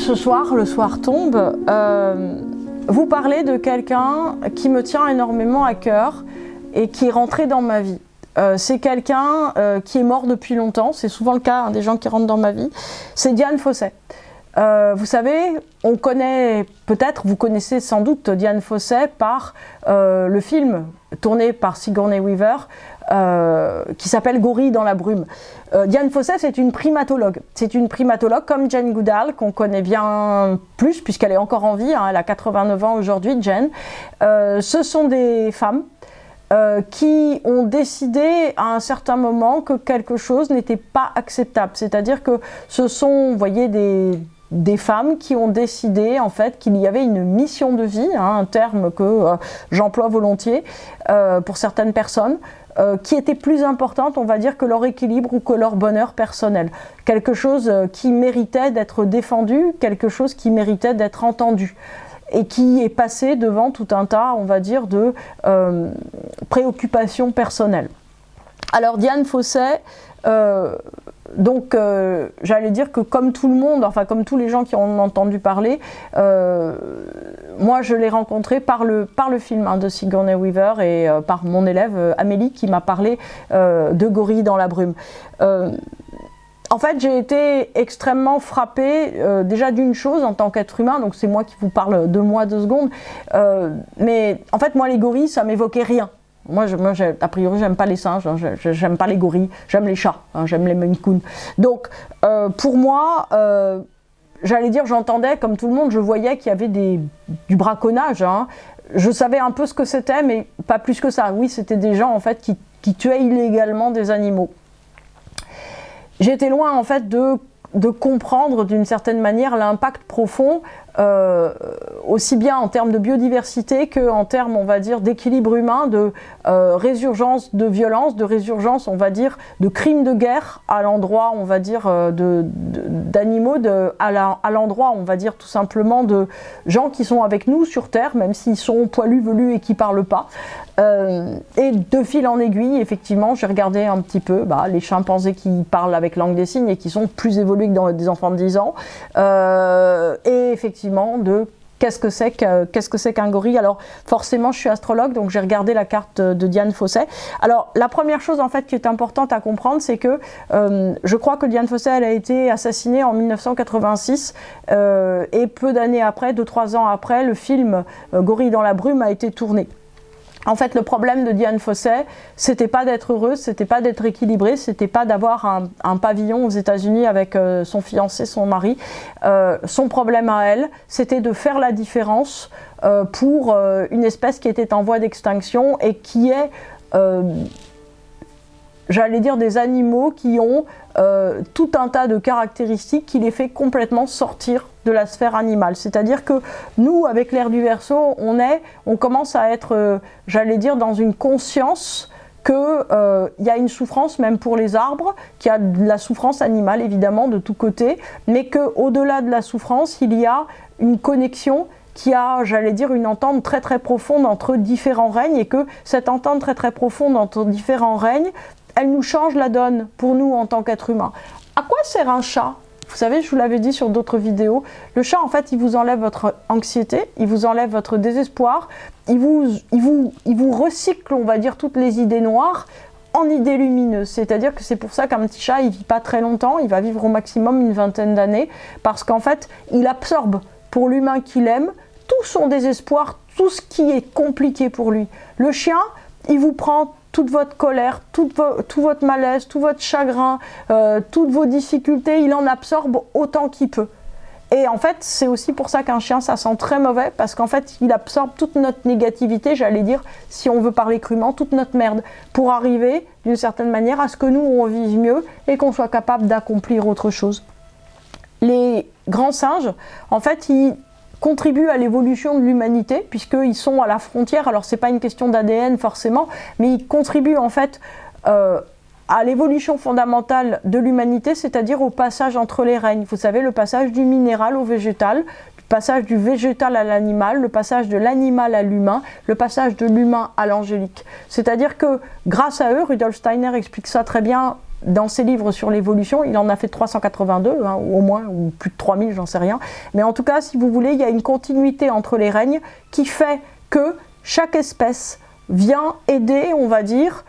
ce soir, le soir tombe, vous parler de quelqu'un qui me tient énormément à cœur et qui est rentré dans ma vie. C'est quelqu'un qui est mort depuis longtemps, c'est souvent le cas des gens qui rentrent dans ma vie, c'est Dian Fossey. Vous savez, on connaît peut-être, vous connaissez sans doute Dian Fossey par le film tourné par Sigourney Weaver qui s'appelle Gorille dans la brume. Dian Fossey, c'est une primatologue. C'est une primatologue comme Jane Goodall, qu'on connaît bien plus puisqu'elle est encore en vie, hein, elle a 89 ans aujourd'hui, Jane. Ce sont des femmes qui ont décidé à un certain moment que quelque chose n'était pas acceptable. C'est-à-dire que ce sont, vous voyez, des femmes qui ont décidé en fait qu'il y avait une mission de vie, hein, un terme que j'emploie volontiers pour certaines personnes, qui était plus importante, on va dire, que leur équilibre ou que leur bonheur personnel. Quelque chose qui méritait d'être défendu, quelque chose qui méritait d'être entendu. Et qui est passé devant tout un tas, on va dire, de préoccupations personnelles. Alors Dian Fossey, j'allais dire que comme tout le monde, enfin comme tous les gens qui en ont entendu parler, moi je l'ai rencontré par le film hein, de Sigourney Weaver et par mon élève Amélie qui m'a parlé de Gorille dans la brume. En fait, j'ai été extrêmement frappée déjà d'une chose en tant qu'être humain, donc c'est moi qui vous parle de moi 2 secondes, mais en fait moi les gorilles ça m'évoquait rien. Moi a priori j'aime pas les singes, hein, j'aime pas les gorilles, j'aime les chats, hein, j'aime les Maine Coon. Donc pour moi, j'allais dire j'entendais comme tout le monde, je voyais qu'il y avait du braconnage, hein. Je savais un peu ce que c'était mais pas plus que ça. Oui, c'était des gens en fait qui tuaient illégalement des animaux. J'étais loin en fait de comprendre d'une certaine manière l'impact profond, aussi bien en termes de biodiversité qu'en termes, on va dire, d'équilibre humain, de résurgence de violence, de résurgence, on va dire, de crimes de guerre à l'endroit, on va dire, d'animaux, à l'endroit, on va dire, tout simplement de gens qui sont avec nous sur Terre, même s'ils sont poilus, velus et qui parlent pas. Et de fil en aiguille, effectivement, j'ai regardé un petit peu les chimpanzés qui parlent avec langue des signes et qui sont plus évolués que dans des enfants de 10 ans. Et effectivement, de qu'est-ce que c'est qu'un gorille. Alors forcément, je suis astrologue, donc j'ai regardé la carte de Dian Fossey. Alors la première chose en fait qui est importante à comprendre, c'est que je crois que Dian Fossey elle a été assassinée en 1986 et peu d'années après, 2-3 ans après, le film Gorille dans la brume a été tourné. En fait, le problème de Dian Fossey, c'était pas d'être heureuse, c'était pas d'être équilibrée, c'était pas d'avoir un pavillon aux États-Unis avec son fiancé, son mari. Son problème à elle, c'était de faire la différence pour une espèce qui était en voie d'extinction et qui est, j'allais dire, des animaux qui ont tout un tas de caractéristiques qui les fait complètement sortir de la sphère animale. C'est-à-dire que nous, avec l'ère du Verseau, on commence à être, j'allais dire, dans une conscience qu'il y a une souffrance même pour les arbres, qu'il y a de la souffrance animale évidemment de tous côtés, mais qu'au-delà de la souffrance, il y a une connexion qui a, j'allais dire, une entente très très profonde entre différents règnes et que cette entente très très profonde entre différents règnes, elle nous change la donne pour nous en tant qu'être humain. À quoi sert un chat ? Vous savez, je vous l'avais dit sur d'autres vidéos, le chat en fait il vous enlève votre anxiété, il vous enlève votre désespoir, il vous recycle, on va dire, toutes les idées noires en idées lumineuses. C'est-à-dire que c'est pour ça qu'un petit chat il vit pas très longtemps, il va vivre au maximum une 20aine d'années, parce qu'en fait il absorbe pour l'humain qu'il aime tout son désespoir, tout ce qui est compliqué pour lui. Le chien, il vous prend toute votre colère, tout votre malaise, tout votre chagrin, toutes vos difficultés, il en absorbe autant qu'il peut. Et en fait, c'est aussi pour ça qu'un chien, ça sent très mauvais, parce qu'en fait, il absorbe toute notre négativité, j'allais dire, si on veut parler crûment, toute notre merde, pour arriver, d'une certaine manière, à ce que nous, on vive mieux et qu'on soit capable d'accomplir autre chose. Les grands singes, en fait, ils contribuent à l'évolution de l'humanité, puisqu'ils sont à la frontière, alors c'est pas une question d'ADN forcément, mais ils contribuent en fait à l'évolution fondamentale de l'humanité, c'est-à-dire au passage entre les règnes. Vous savez, le passage du minéral au végétal, le passage du végétal à l'animal, le passage de l'animal à l'humain, le passage de l'humain à l'angélique. C'est-à-dire que grâce à eux, Rudolf Steiner explique ça très bien, dans ses livres sur l'évolution, il en a fait 382, hein, ou au moins, ou plus de 3000, j'en sais rien. Mais en tout cas, si vous voulez, il y a une continuité entre les règnes qui fait que chaque espèce vient aider, on va dire,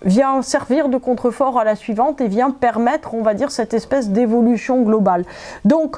vient servir de contrefort à la suivante et vient permettre, on va dire, cette espèce d'évolution globale. Donc,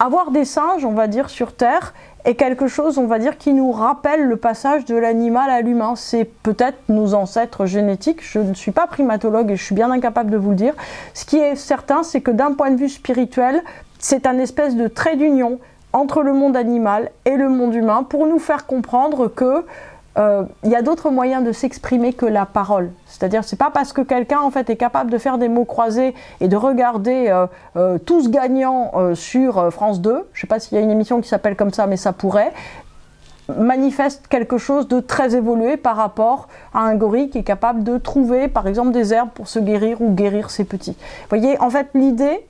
avoir des singes, on va dire, sur Terre est quelque chose, on va dire, qui nous rappelle le passage de l'animal à l'humain. C'est peut-être nos ancêtres génétiques. Je ne suis pas primatologue et je suis bien incapable de vous le dire. Ce qui est certain, c'est que d'un point de vue spirituel, c'est un espèce de trait d'union entre le monde animal et le monde humain pour nous faire comprendre que il y a d'autres moyens de s'exprimer que la parole. C'est-à-dire, c'est pas parce que quelqu'un en fait est capable de faire des mots croisés et de regarder Tous gagnants sur France 2, je sais pas s'il y a une émission qui s'appelle comme ça, mais ça pourrait, manifeste quelque chose de très évolué par rapport à un gorille qui est capable de trouver par exemple des herbes pour se guérir ou guérir ses petits. Vous voyez, en fait l'idée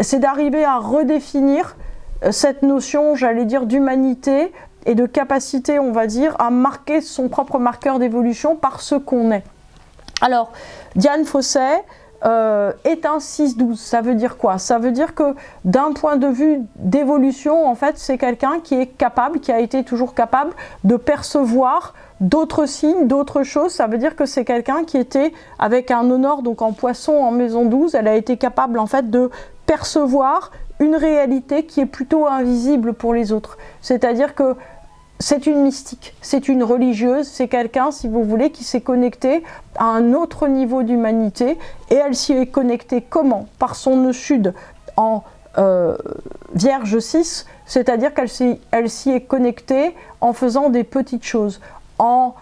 c'est d'arriver à redéfinir cette notion, j'allais dire, d'humanité et de capacité, on va dire, à marquer son propre marqueur d'évolution par ce qu'on est. Alors, Dian Fossey est un 6-12. Ça veut dire quoi? Ça veut dire que d'un point de vue d'évolution, en fait, c'est quelqu'un qui est capable, qui a été toujours capable de percevoir d'autres signes, d'autres choses. Ça veut dire que c'est quelqu'un qui était avec un honneur, donc en poisson, en maison 12, elle a été capable, en fait, de percevoir une réalité qui est plutôt invisible pour les autres. C'est-à-dire que c'est une mystique, c'est une religieuse, c'est quelqu'un, si vous voulez, qui s'est connecté à un autre niveau d'humanité. Et elle s'y est connectée comment? Par son nœud sud en Vierge 6, c'est-à-dire qu'elle s'y est connectée en faisant des petites choses, en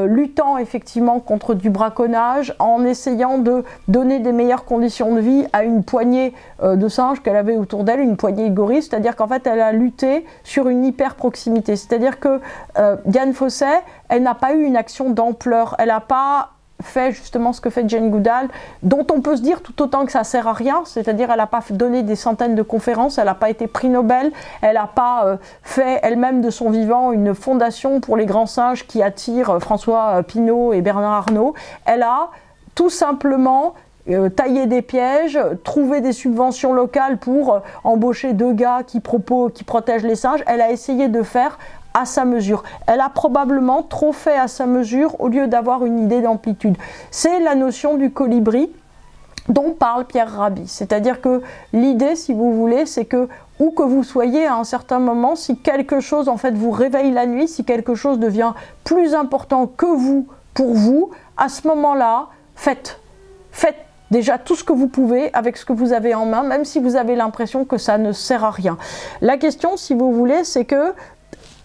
luttant effectivement contre du braconnage, en essayant de donner des meilleures conditions de vie à une poignée de singes qu'elle avait autour d'elle, une poignée de gorilles, c'est-à-dire qu'en fait elle a lutté sur une hyper proximité, c'est-à-dire que Dian Fossey, elle n'a pas eu une action d'ampleur, elle n'a pas fait justement ce que fait Jane Goodall, dont on peut se dire tout autant que ça sert à rien, c'est-à-dire elle n'a pas donné des centaines de conférences, elle n'a pas été prix Nobel, elle n'a pas fait elle-même de son vivant une fondation pour les grands singes qui attire François Pinault et Bernard Arnault, elle a tout simplement tailler des pièges, trouver des subventions locales pour embaucher 2 gars qui protègent les singes. Elle a essayé de faire à sa mesure. Elle a probablement trop fait à sa mesure au lieu d'avoir une idée d'amplitude. C'est la notion du colibri dont parle Pierre Rabhi. C'est-à-dire que l'idée, si vous voulez, c'est que où que vous soyez à un certain moment, si quelque chose en fait vous réveille la nuit, si quelque chose devient plus important que vous, pour vous, à ce moment-là, faites déjà tout ce que vous pouvez avec ce que vous avez en main, même si vous avez l'impression que ça ne sert à rien. La question, si vous voulez, c'est que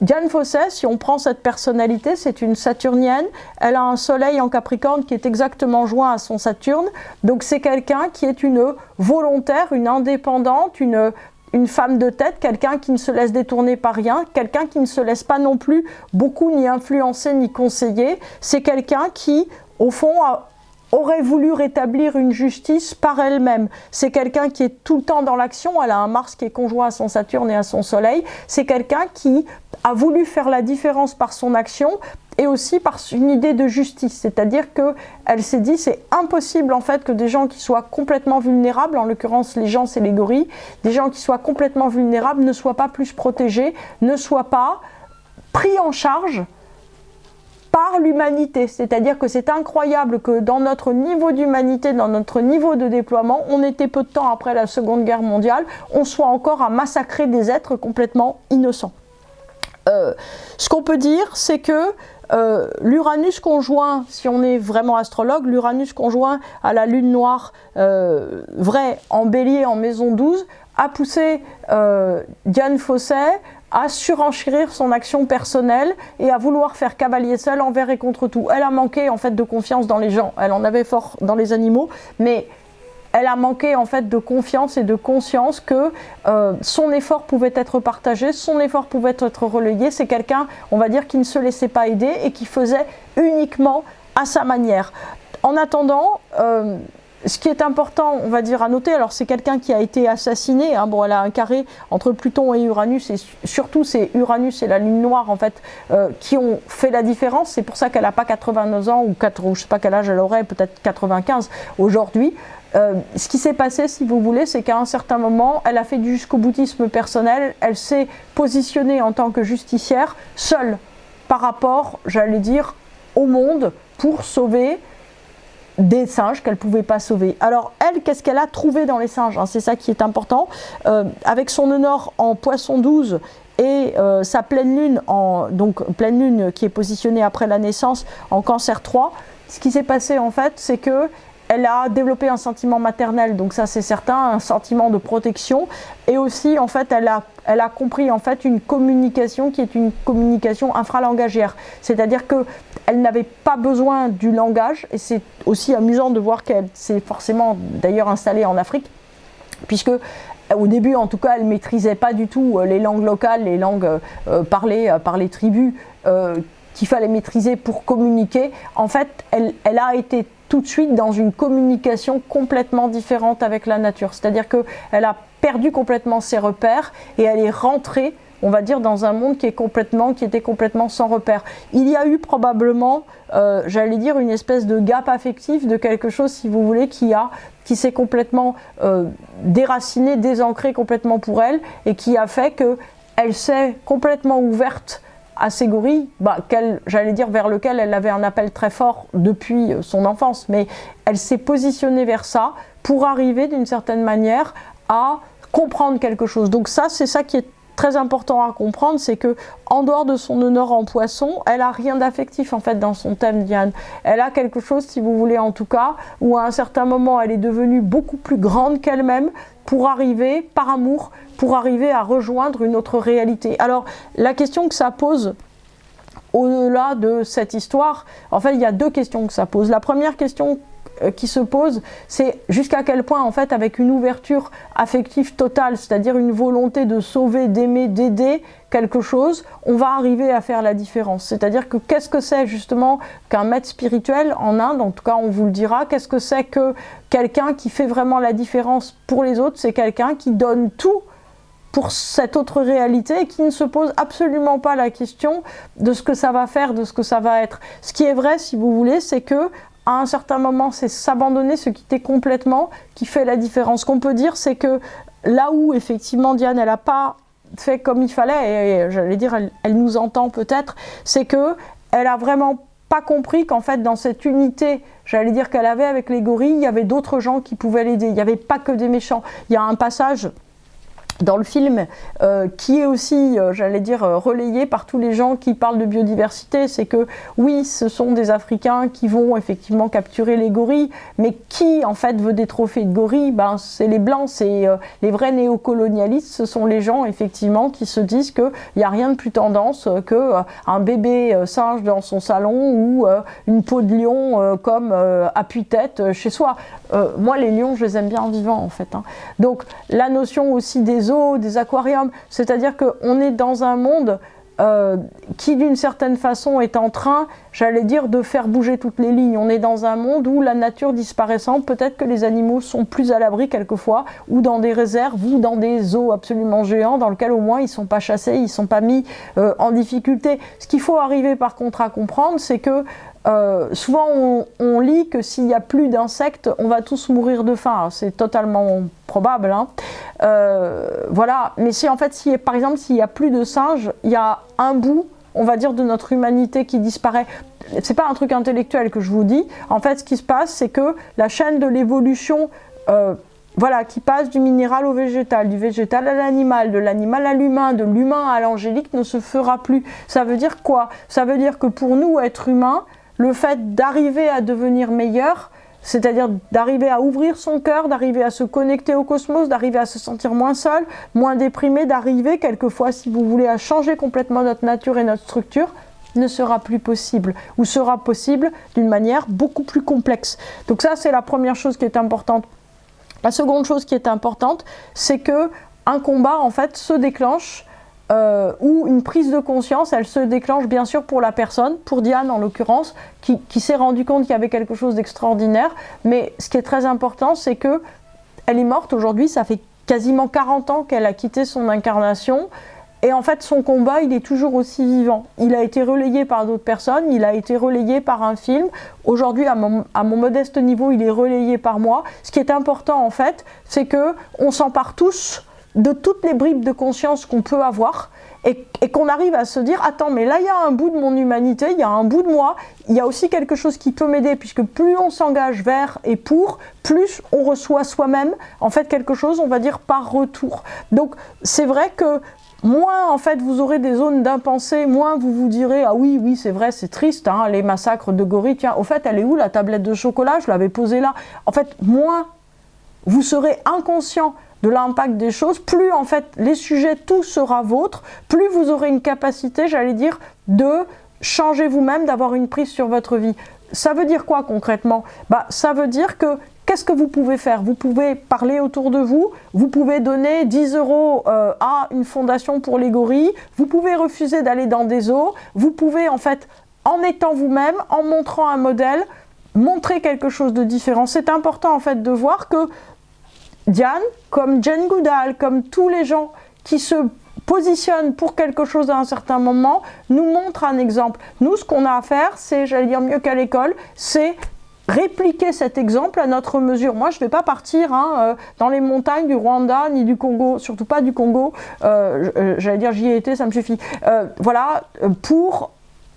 Dian Fossey, si on prend cette personnalité, c'est une saturnienne, elle a un soleil en Capricorne qui est exactement joint à son Saturne, donc c'est quelqu'un qui est une volontaire, une indépendante, une femme de tête, quelqu'un qui ne se laisse détourner par rien, quelqu'un qui ne se laisse pas non plus beaucoup ni influencer ni conseiller, c'est quelqu'un qui, au fond, aurait voulu rétablir une justice par elle-même. C'est quelqu'un qui est tout le temps dans l'action, elle a un Mars qui est conjoint à son Saturne et à son Soleil, c'est quelqu'un qui a voulu faire la différence par son action et aussi par une idée de justice, c'est-à-dire qu'elle s'est dit c'est impossible en fait que des gens qui soient complètement vulnérables, en l'occurrence les gens c'est les gorilles, des gens qui soient complètement vulnérables ne soient pas plus protégés, ne soient pas pris en charge par l'humanité, c'est-à-dire que c'est incroyable que dans notre niveau d'humanité, dans notre niveau de déploiement, on était peu de temps après la Seconde Guerre mondiale, on soit encore à massacrer des êtres complètement innocents. Ce qu'on peut dire, c'est que l'Uranus conjoint, si on est vraiment astrologue, l'Uranus conjoint à la lune noire vraie en bélier en maison 12 a poussé Dian Fossey à surenchérir son action personnelle et à vouloir faire cavalier seul envers et contre tout. Elle a manqué en fait de confiance dans les gens, elle en avait fort dans les animaux, mais elle a manqué en fait de confiance et de conscience que son effort pouvait être partagé, son effort pouvait être relayé. C'est quelqu'un, on va dire, qui ne se laissait pas aider et qui faisait uniquement à sa manière. En attendant, ce qui est important, on va dire, à noter, alors c'est quelqu'un qui a été assassiné, hein, bon, elle a un carré entre Pluton et Uranus, et surtout c'est Uranus et la Lune Noire, en fait, qui ont fait la différence. C'est pour ça qu'elle n'a pas 89 ans, ou je ne sais pas quel âge elle aurait, peut-être 95 aujourd'hui. Ce qui s'est passé, si vous voulez, c'est qu'à un certain moment, elle a fait du jusqu'au-boutisme personnel, elle s'est positionnée en tant que justicière, seule, par rapport, j'allais dire, au monde, pour sauver des singes qu'elle ne pouvait pas sauver. Alors elle, qu'est-ce qu'elle a trouvé dans les singes, hein, c'est ça qui est important. Avec son nœud nord en Poisson 12 et sa pleine lune, donc pleine lune qui est positionnée après la naissance en Cancer 3, ce qui s'est passé en fait, c'est que elle a développé un sentiment maternel, donc ça c'est certain, un sentiment de protection, et aussi en fait elle a compris en fait une communication qui est une communication infralangagière, c'est-à-dire que elle n'avait pas besoin du langage, et c'est aussi amusant de voir qu'elle s'est forcément d'ailleurs installée en Afrique, puisque au début en tout cas elle ne maîtrisait pas du tout les langues locales, les langues parlées par les tribus qu'il fallait maîtriser pour communiquer. En fait elle a été tout de suite dans une communication complètement différente avec la nature. C'est-à-dire qu'elle a perdu complètement ses repères et elle est rentrée, on va dire, dans un monde qui était complètement sans repères. Il y a eu probablement, j'allais dire, une espèce de gap affectif, de quelque chose, si vous voulez, qui s'est complètement déraciné, désancré complètement pour elle, et qui a fait qu'elle s'est complètement ouverte à ces gorilles, j'allais dire vers lequel elle avait un appel très fort depuis son enfance, mais elle s'est positionnée vers ça pour arriver d'une certaine manière à comprendre quelque chose. Donc ça, c'est ça qui est très important à comprendre, c'est que en dehors de son nœud nord en Poisson, elle a rien d'affectif en fait dans son thème, Diane. Elle a quelque chose, si vous voulez en tout cas, où à un certain moment elle est devenue beaucoup plus grande qu'elle-même pour arriver, par amour, pour arriver à rejoindre une autre réalité. Alors la question que ça pose au-delà de cette histoire, en fait il y a deux questions que ça pose. La première question qui se pose, c'est jusqu'à quel point en fait avec une ouverture affective totale, c'est-à-dire une volonté de sauver, d'aimer, d'aider quelque chose, on va arriver à faire la différence. C'est-à-dire que qu'est-ce que c'est justement qu'un maître spirituel en Inde, en tout cas on vous le dira, qu'est-ce que c'est que quelqu'un qui fait vraiment la différence pour les autres, c'est quelqu'un qui donne tout pour cette autre réalité et qui ne se pose absolument pas la question de ce que ça va faire, de ce que ça va être. Ce qui est vrai, si vous voulez, c'est que à un certain moment, c'est s'abandonner, se quitter complètement qui fait la différence. Ce qu'on peut dire, c'est que là où, effectivement, Diane, elle n'a pas fait comme il fallait, et j'allais dire, elle nous entend peut-être, c'est qu'elle a vraiment pas compris qu'en fait, dans cette unité, j'allais dire qu'elle avait avec les gorilles, il y avait d'autres gens qui pouvaient l'aider. Il n'y avait pas que des méchants. Il y a un passage dans le film qui est aussi, j'allais dire, relayé par tous les gens qui parlent de biodiversité, c'est que oui, ce sont des Africains qui vont effectivement capturer les gorilles, mais qui en fait veut des trophées de gorilles? C'est les Blancs, c'est les vrais néocolonialistes, ce sont les gens effectivement qui se disent qu'il n'y a rien de plus tendance qu'un bébé singe dans son salon ou une peau de lion comme appui-tête chez soi. Moi les lions, je les aime bien vivants en fait, hein. Donc la notion aussi des des aquariums, c'est-à-dire qu'on est dans un monde qui d'une certaine façon est en train, j'allais dire, de faire bouger toutes les lignes. On est dans un monde où la nature disparaissant, peut-être que les animaux sont plus à l'abri quelquefois, ou dans des réserves, ou dans des zoos absolument géants, dans lesquels au moins ils ne sont pas chassés, ils ne sont pas mis en difficulté. Ce qu'il faut arriver par contre à comprendre, c'est que souvent on lit que s'il n'y a plus d'insectes, on va tous mourir de faim. C'est totalement probable, hein. Voilà. Mais si en fait, par exemple, s'il n'y a plus de singes, il y a un bout, on va dire, de notre humanité qui disparaît. C'est pas un truc intellectuel que je vous dis. En fait, ce qui se passe, c'est que la chaîne de l'évolution, voilà, qui passe du minéral au végétal, du végétal à l'animal, de l'animal à l'humain, de l'humain à l'angélique, ne se fera plus. Ça veut dire quoi? Ça veut dire que pour nous, êtres humains, le fait d'arriver à devenir meilleur, c'est-à-dire d'arriver à ouvrir son cœur, d'arriver à se connecter au cosmos, d'arriver à se sentir moins seul, moins déprimé, d'arriver quelquefois, si vous voulez, à changer complètement notre nature et notre structure, ne sera plus possible, ou sera possible d'une manière beaucoup plus complexe. Donc ça, c'est la première chose qui est importante. La seconde chose qui est importante, c'est que un combat, en fait, se déclenche où une prise de conscience, elle se déclenche bien sûr pour la personne, pour Diane en l'occurrence, qui s'est rendu compte qu'il y avait quelque chose d'extraordinaire. Mais ce qui est très important, c'est que elle est morte aujourd'hui, ça fait quasiment 40 ans qu'elle a quitté son incarnation. Et en fait, son combat, il est toujours aussi vivant. Il a été relayé par d'autres personnes, il a été relayé par un film. Aujourd'hui, à mon modeste niveau, il est relayé par moi. Ce qui est important, en fait, c'est qu'on s'empare tous de toutes les bribes de conscience qu'on peut avoir et qu'on arrive à se dire « Attends, mais là, il y a un bout de mon humanité, il y a un bout de moi, il y a aussi quelque chose qui peut m'aider, puisque plus on s'engage vers et pour, plus on reçoit soi-même, en fait, quelque chose, on va dire, par retour. » Donc, c'est vrai que moins en fait vous aurez des zones d'impensée, moins vous vous direz ah oui oui c'est vrai c'est triste hein, les massacres de gorilles, tiens au fait elle est où la tablette de chocolat, je l'avais posée là. En fait moins vous serez inconscient de l'impact des choses, plus en fait les sujets tout sera vôtre, plus vous aurez une capacité, j'allais dire, de changer vous-même, d'avoir une prise sur votre vie. Ça veut dire quoi concrètement? Ça veut dire que qu'est-ce que vous pouvez faire? Vous pouvez parler autour de vous, vous pouvez donner 10 € à une fondation pour les gorilles, vous pouvez refuser d'aller dans des zoos, vous pouvez en fait, en étant vous-même, en montrant un modèle, montrer quelque chose de différent. C'est important en fait de voir que Diane, comme Jane Goodall, comme tous les gens qui se positionnent pour quelque chose à un certain moment, nous montrent un exemple. Nous, ce qu'on a à faire, c'est, j'allais dire mieux qu'à l'école, c'est répliquer cet exemple à notre mesure. Moi, je ne vais pas partir dans les montagnes du Rwanda ni du Congo, surtout pas du Congo, j'allais dire j'y ai été, ça me suffit, pour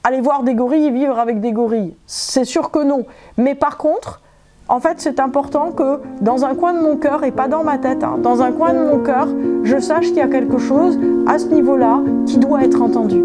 aller voir des gorilles et vivre avec des gorilles. C'est sûr que non. Mais par contre, en fait, c'est important que dans un coin de mon cœur, et pas dans ma tête, dans un coin de mon cœur, je sache qu'il y a quelque chose à ce niveau-là qui doit être entendu.